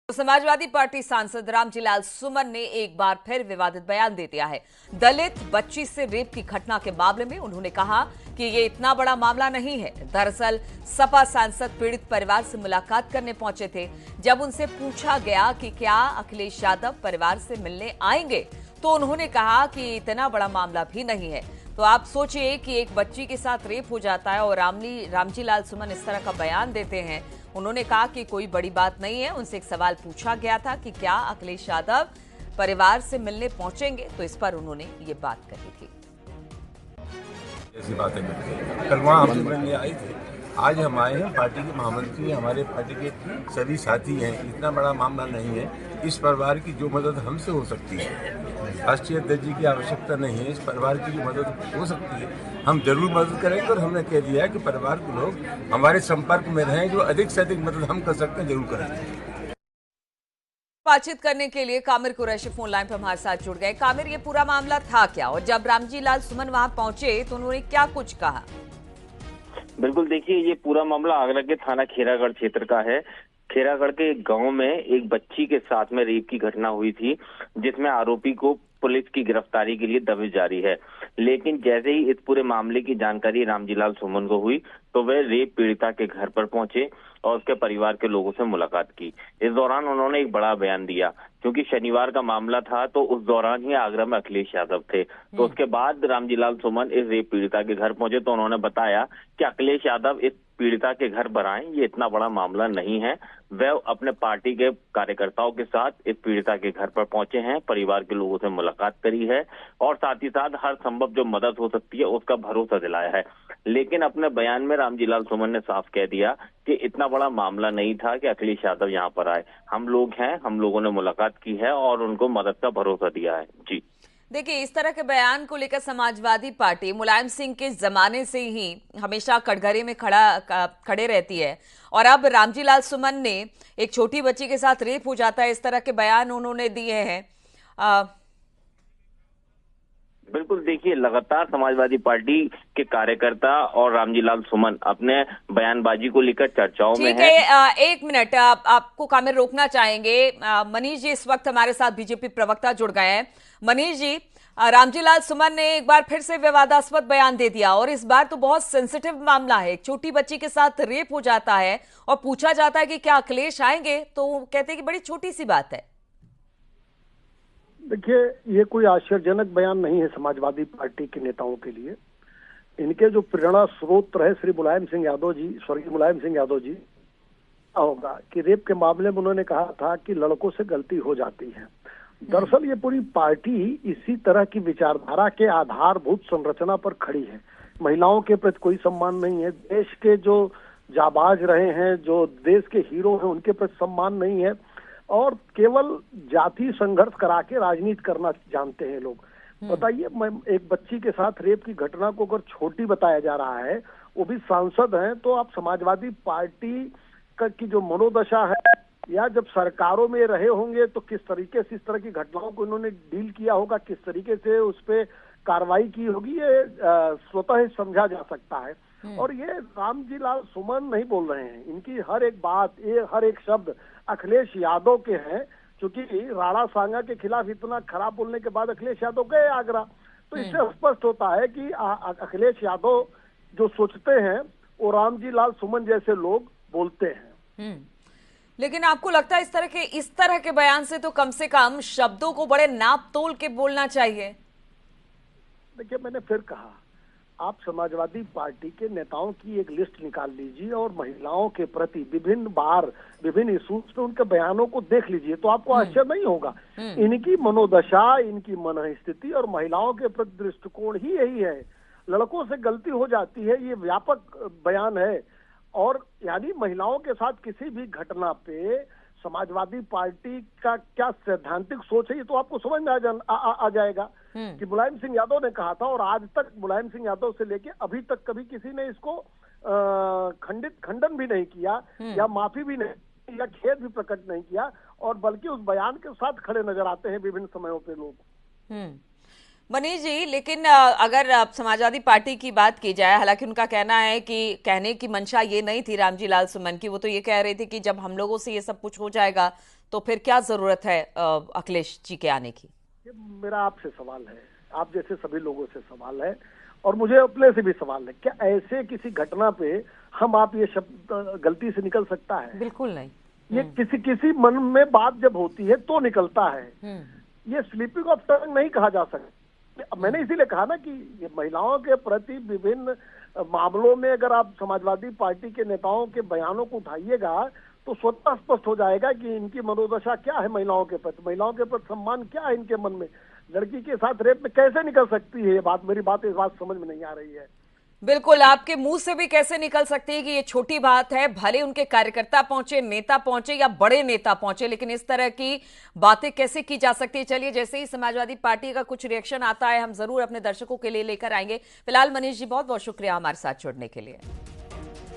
तो समाजवादी पार्टी सांसद रामजीलाल सुमन ने एक बार फिर विवादित बयान दे दिया है। दलित बच्ची से रेप की घटना के मामले में उन्होंने कहा कि ये इतना बड़ा मामला नहीं है। दरअसल सपा सांसद पीड़ित परिवार से मुलाकात करने पहुंचे थे। जब उनसे पूछा गया कि क्या अखिलेश यादव परिवार से मिलने आएंगे, तो उन्होंने कहा कि इतना बड़ा मामला भी नहीं है। तो आप सोचिए कि एक बच्ची के साथ रेप हो जाता है और रामजीलाल सुमन इस तरह का बयान देते हैं। उन्होंने कहा कि कोई बड़ी बात नहीं है। उनसे एक सवाल पूछा गया था कि क्या अखिलेश यादव परिवार से मिलने पहुंचेंगे, तो इस पर उन्होंने ये बात कही थी। ऐसी बातें करते हैं। कल वहाँ हमसे मिलने आए थे, आज हम आए हैं। पार्टी के महामंत्री, हमारे पार्टी के सभी साथी हैं। इतना बड़ा मामला नहीं है। इस परिवार की जो मदद हमसे हो सकती है, राष्ट्रीय अध्यक्ष जी की आवश्यकता नहीं है। इस परिवार की जो मदद हो सकती है हम जरूर मदद करेंगे। और हमने कह दिया है कि परिवार के लोग हमारे संपर्क में रहें, जो अधिक से अधिक मदद हम कर सकते हैं जरूर करेंगे। बातचीत करने के लिए कामिर कुरैशी फोन लाइन पर हमारे साथ जुड़ गए। कामिर, ये पूरा मामला था क्या, और जब रामजीलाल सुमन वहां पहुंचे तो उन्होंने क्या कुछ कहा? बिल्कुल, देखिए, ये पूरा मामला आगरा के थाना खेरागढ़ क्षेत्र का है। खेरागढ़ के एक गांव में एक बच्ची के साथ में रेप की घटना हुई थी, जिसमें आरोपी को पुलिस की गिरफ्तारी के लिए दबिश जारी है। लेकिन जैसे ही इस पूरे मामले की जानकारी रामजीलाल सुमन को हुई, तो वे रेप पीड़िता के घर पर पहुंचे और उसके परिवार के लोगों से मुलाकात की। इस दौरान उन्होंने एक बड़ा बयान दिया, क्योंकि शनिवार का मामला था, तो उस दौरान ही आगरा में अखिलेश यादव थे। तो उसके बाद रामजीलाल सुमन इस रेप पीड़िता के घर पहुंचे, तो उन्होंने बताया कि अखिलेश यादव इस पीड़िता के घर पर आए, ये इतना बड़ा मामला नहीं है। वह अपने पार्टी के कार्यकर्ताओं के साथ इस पीड़िता के घर पर पहुंचे हैं, परिवार के लोगों से मुलाकात करी है और साथ ही साथ हर संभव जो मदद हो सकती है उसका भरोसा दिलाया है। लेकिन अपने बयान में रामजीलाल सुमन ने साफ कह दिया कि इतना बड़ा मामला नहीं था कि अखिलेश यादव यहाँ पर आए। हम लोग हैं, हम लोगों ने मुलाकात की है और उनको मदद का भरोसा दिया है। जी देखिए, इस तरह के बयान को लेकर समाजवादी पार्टी मुलायम सिंह के जमाने से ही हमेशा कटघरे में खड़े रहती है, और अब रामजीलाल सुमन ने एक छोटी बच्ची के साथ रेप हो जाता है, इस तरह के बयान उन्होंने दिए हैं। बिल्कुल, देखिए, लगातार समाजवादी पार्टी के कार्यकर्ता और रामजीलाल सुमन अपने बयानबाजी को लेकर चर्चाओं में ठीक है। एक मिनट, आपको कामिर रोकना चाहेंगे। मनीष जी इस वक्त हमारे साथ बीजेपी प्रवक्ता जुड़ गए हैं। मनीष जी, रामजीलाल सुमन ने एक बार फिर से विवादास्पद बयान दे दिया, और इस बार तो बहुत सेंसिटिव मामला है। एक छोटी बच्ची के साथ रेप हो जाता है और पूछा जाता है कि क्या अखिलेश आएंगे, तो कहते हैं कि बड़ी छोटी सी बात है। देखिए, ये कोई आश्चर्यजनक बयान नहीं है समाजवादी पार्टी के नेताओं के लिए। इनके जो प्रेरणा स्रोत रहे श्री मुलायम सिंह यादव जी, स्वर्गीय मुलायम सिंह यादव जी, होगा कि रेप के मामले में उन्होंने कहा था कि लड़कों से गलती हो जाती है। दरअसल ये पूरी पार्टी इसी तरह की विचारधारा के आधारभूत संरचना पर खड़ी है। महिलाओं के प्रति कोई सम्मान नहीं है। देश के जो जाबाज रहे हैं, जो देश के हीरो हैं, उनके प्रति सम्मान नहीं है, और केवल जाति संघर्ष करा के राजनीति करना जानते हैं लोग। बताइए, मैं एक बच्ची के साथ रेप की घटना को अगर छोटी बताया जा रहा है, वो भी सांसद हैं, तो आप समाजवादी पार्टी की जो मनोदशा है, या जब सरकारों में रहे होंगे तो किस तरीके से इस तरह की घटनाओं को इन्होंने डील किया होगा, किस तरीके से उस पर कार्रवाई की होगी, ये स्वतः ही समझा जा सकता है। और ये रामजीलाल सुमन नहीं बोल रहे हैं। इनकी हर एक बात, ये हर एक शब्द अखिलेश यादव के हैं, क्योंकि राणा सांगा के खिलाफ इतना खराब बोलने के बाद अखिलेश यादव गए आगरा। तो इससे स्पष्ट होता है कि अखिलेश यादव जो सोचते हैं वो रामजीलाल सुमन जैसे लोग बोलते हैं। लेकिन आपको लगता है इस तरह के बयान से तो कम से कम शब्दों को बड़े नाप तोल के बोलना चाहिए? देखिए, मैंने फिर कहा, आप समाजवादी पार्टी के नेताओं की एक लिस्ट निकाल लीजिए और महिलाओं के प्रति विभिन्न इशूज पे उनके बयानों को देख लीजिए, तो आपको आश्चर्य नहीं होगा। इनकी मनोदशा, इनकी मनस्थिति और महिलाओं के प्रति दृष्टिकोण ही यही है। लड़कों से गलती हो जाती है, ये व्यापक बयान है। और यानी महिलाओं के साथ किसी भी घटना पे समाजवादी पार्टी का क्या सैद्धांतिक सोच है, ये तो आपको समझ में आ जाएगा कि मुलायम सिंह यादव ने कहा था, और आज तक मुलायम सिंह यादव से लेके अभी तक कभी किसी ने इसको खंडन भी नहीं किया, या माफी भी नहीं, या खेद भी प्रकट नहीं किया, और बल्कि उस बयान के साथ खड़े नजर आते हैं विभिन्न समयों पे लोग। मनीष जी, लेकिन अगर समाजवादी पार्टी की बात की जाए, हालांकि उनका कहना है कि कहने की मंशा ये नहीं थी रामजीलाल सुमन की, वो तो ये कह रहे थे कि जब हम लोगों से ये सब कुछ हो जाएगा तो फिर क्या जरूरत है अखिलेश जी के आने की? ये मेरा आपसे सवाल है, आप जैसे सभी लोगों से सवाल है, और मुझे अपने से भी सवाल है, क्या ऐसे किसी घटना पे हम आप ये शब्द गलती से निकल सकता है? बिल्कुल नहीं। ये किसी मन में बात जब होती है तो निकलता है, ये स्लिपिंग ऑफ टंग नहीं कहा जा सकता। मैंने इसीलिए कहा ना कि ये महिलाओं के प्रति विभिन्न मामलों में अगर आप समाजवादी पार्टी के नेताओं के बयानों को उठाइएगा तो स्वतः स्पष्ट हो जाएगा कि इनकी मनोदशा क्या है महिलाओं के प्रति, महिलाओं के प्रति सम्मान क्या है इनके मन में। लड़की के साथ रेप में कैसे निकल सकती है ये बात? मेरी बात इस बात समझ में नहीं आ रही है। बिल्कुल, आपके मुंह से भी कैसे निकल सकती है कि ये छोटी बात है? भले उनके कार्यकर्ता पहुंचे, नेता पहुंचे या बड़े नेता पहुंचे, लेकिन इस तरह की बातें कैसे की जा सकती है? चलिए, जैसे ही समाजवादी पार्टी का कुछ रिएक्शन आता है हम जरूर अपने दर्शकों के लिए लेकर आएंगे। फिलहाल मनीष जी, बहुत बहुत शुक्रिया हमारे साथ जुड़ने के लिए।